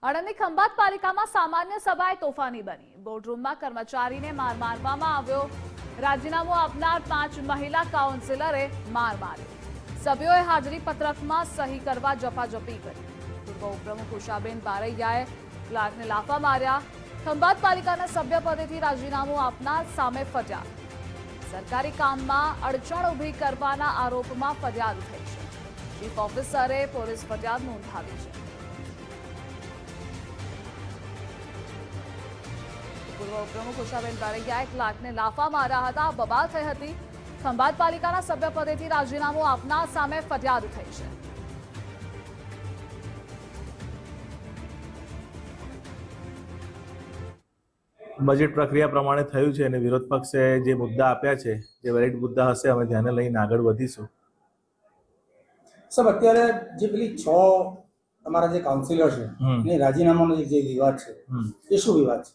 આણંદની ખંભાત પાલિકામાં સામાન્ય સભાએ તોફાની બની। બોર્ડરૂમમાં કર્મચારીને માર મારવામાં આવ્યો। રાજીનામું આપનાર 5 મહિલા કાઉન્સિલરે માર માર્યો। સભ્યોએ હાજરી પત્રકમાં સહી કરવા ઝપાઝપી કરી। પૂર્વ ઉપપ્રમુખ ઉષાબેન બારૈયાએ ક્લાર્કને લાફા માર્યા। ખંભાત પાલિકાના સભ્ય પદેથી રાજીનામું આપનાર સામે ફરિયાદ। સરકારી કામમાં અડચણ ઊભી કરવાના આરોપમાં ફરિયાદ થઈ છે। ચીફ ઓફિસરે પોલીસ ફરિયાદ નોંધાવી છે। પૂર્વ ઉપપ્રમુખ ઉષાબેન બારૈયાએ ક્લાર્કને લાફા માર્યા હતા। બબાલ થઈ હતી। ખંભાત પાલિકાના સભ્ય પદેથી રાજીનામું આપનાર સામે ફરિયાદ થઈ છે। બજેટ પ્રક્રિયા પ્રમાણે થયું છે અને વિરોધ પક્ષે જે મુદ્દા આપ્યા છે જે વેલિડ મુદ્દા હશે અમે ધ્યાને લઈને આગળ વધીશું। સાહેબ, અત્યારે જે પેલી 6 તમારા જે કાઉન્સિલર છે એ રાજીનામાનો જે વિવાદ છે એ શું વિવાદ છે?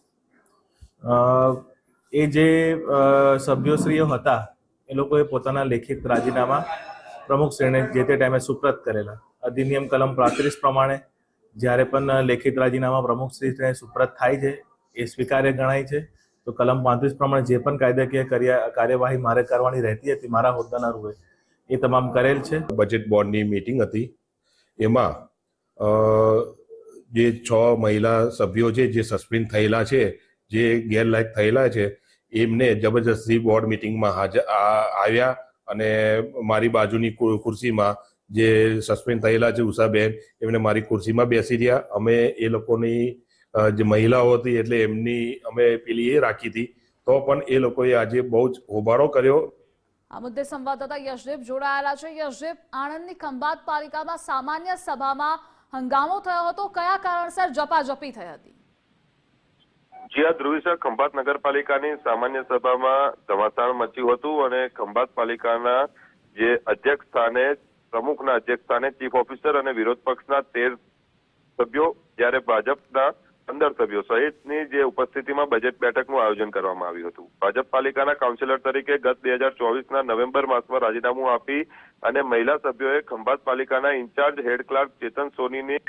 એ જે સભ્યોશ્રીઓ હતા એ લોકોએ પોતાના લેખિત રાજીનામા પ્રમુખશ્રીને જે તે ટાઈમે સુપ્રત કરેલા। અધિનિયમ કલમ 35 પ્રમાણે જ્યારે પણ લેખિત રાજીનામા પ્રમુખશ્રીને સુપ્રત થાય છે એ સ્વીકાર્ય ગણાય છે। તો કલમ 35 પ્રમાણે જે પણ કાયદાકીય કાર્યવાહી મારે કરવાની રહેતી હતી મારા હોદ્દાના રૂપે એ તમામ કરેલ છે। બજેટ બોર્ડની મીટિંગ હતી, એમાં જે 6 મહિલા સભ્યો છે જે સસ્પેન્ડ થયેલા છે, જે ગેરલાયક થયેલા છે, એમને જબરજસ્તી બોર્ડ મીટિંગમાં આવ્યા અને મારી બાજુની ખુરશીમાં જે સસ્પેન્ડ થયેલા છે ઉષાબેન, એમને મારી ખુરશીમાં બેસી રહ્યા। અમે એ લોકોની જે મહિલાઓ હતી એટલે એમની અમે પેલી એ રાખી હતી, તો પણ એ લોકોએ આજે બહુ જ હોબાળો કર્યો। આ મુદ્દે સંવાદદાતા યશદીપ જોડાયેલા છે। યશદીપ, આણંદની ખંભાત પાલિકામાં સામાન્ય સભામાં હંગામો થયો હતો, કયા કારણસર ઝપાઝપી થઈ હતી? જી હા ધ્રુવી સર, ખંભાત નગરપાલિકાની સામાન્ય સભામાં ધમાસાણ મચ્યું હતું અને ખંભાત પાલિકાના જે અધ્યક્ષ સ્થાને, પ્રમુખના અધ્યક્ષ સ્થાને ચીફ ઓફિસર અને વિરોધ પક્ષના 13 સભ્યો, જ્યારે ભાજપના 15 સભ્યો સહિતની જે ઉપસ્થિતિમાં બજેટ બેઠકનું આયોજન કરવામાં આવ્યું હતું। ભાજપ પાલિકાના કાઉન્સિલર તરીકે ગત 2024ના નવેમ્બર માસમાં રાજીનામું આપી અને મહિલા સભ્યોએ ખંભાત પાલિકાના ઇન્ચાર્જ હેડ ક્લાર્ક ચેતન સોનીની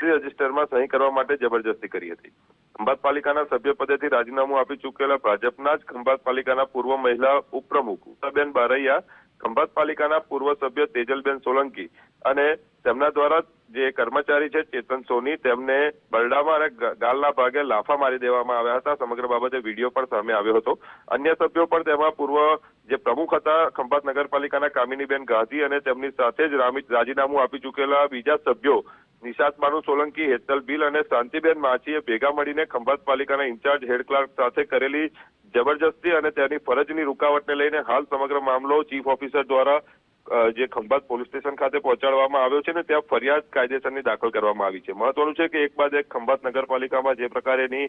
રજિસ્ટરમાં સહી કરવા માટે જબરજસ્તી કરી હતી। ખંભાત પાલિકાના સભ્ય પદેથી રાજીનામું આપી ચૂકેલા ભાજપના જ ખંભાત પાલિકાના પૂર્વ મહિલા ઉપપ્રમુખ ઉષાબેન બારૈયા, ખંભાત પાલિકાના પૂર્વ સભ્ય તેજલબેન સોલંકી અને તેમના દ્વારા જે કર્મચારી છે ચેતન સોની, તેમને બરડામાં અને ગાલના ભાગે લાફા મારી દેવામાં આવ્યા હતા। સમગ્ર બાબતે વિડીયો પણ સામે આવ્યો હતો। અન્ય સભ્યો પણ તેમાં પૂર્વ જે પ્રમુખ હતા ખંભાત નગરપાલિકાના કામિનીબેન ગાંધી અને તેમની સાથે જ રાજીનામું આપી ચૂકેલા બીજા સભ્યો નિશાત બાનુ સોલંકી, હેતલ બિલ અને શાંતિબેન માછીએ ભેગા મળીને ખંભાત પાલિકાના ઇન્ચાર્જ હેડ ક્લાર્ક સાથે કરેલી જબરજસ્તી અને તેની ફરજની રૂકાવટને લઈને હાલ સમગ્ર મામલો ચીફ ઓફિસર દ્વારા જે ખંભાત પોલીસ સ્ટેશન ખાતે પહોંચાડવામાં આવ્યો છે ને ત્યાં ફરિયાદ કાયદેસરની દાખલ કરવામાં આવી છે। મહત્વનું છે કે એક બાદ એક ખંભાત નગરપાલિકામાં જે પ્રકારેની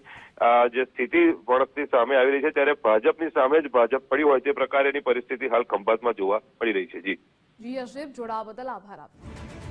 જે સ્થિતિ વળગતી સામે આવી રહી છે, ત્યારે ભાજપની સામે જ ભાજપ પડી હોય તે પ્રકારેની પરિસ્થિતિ હાલ ખંભાતમાં જોવા મળી રહી છે। જી યશદીપ, જોડાવા બદલ આભાર આપનો।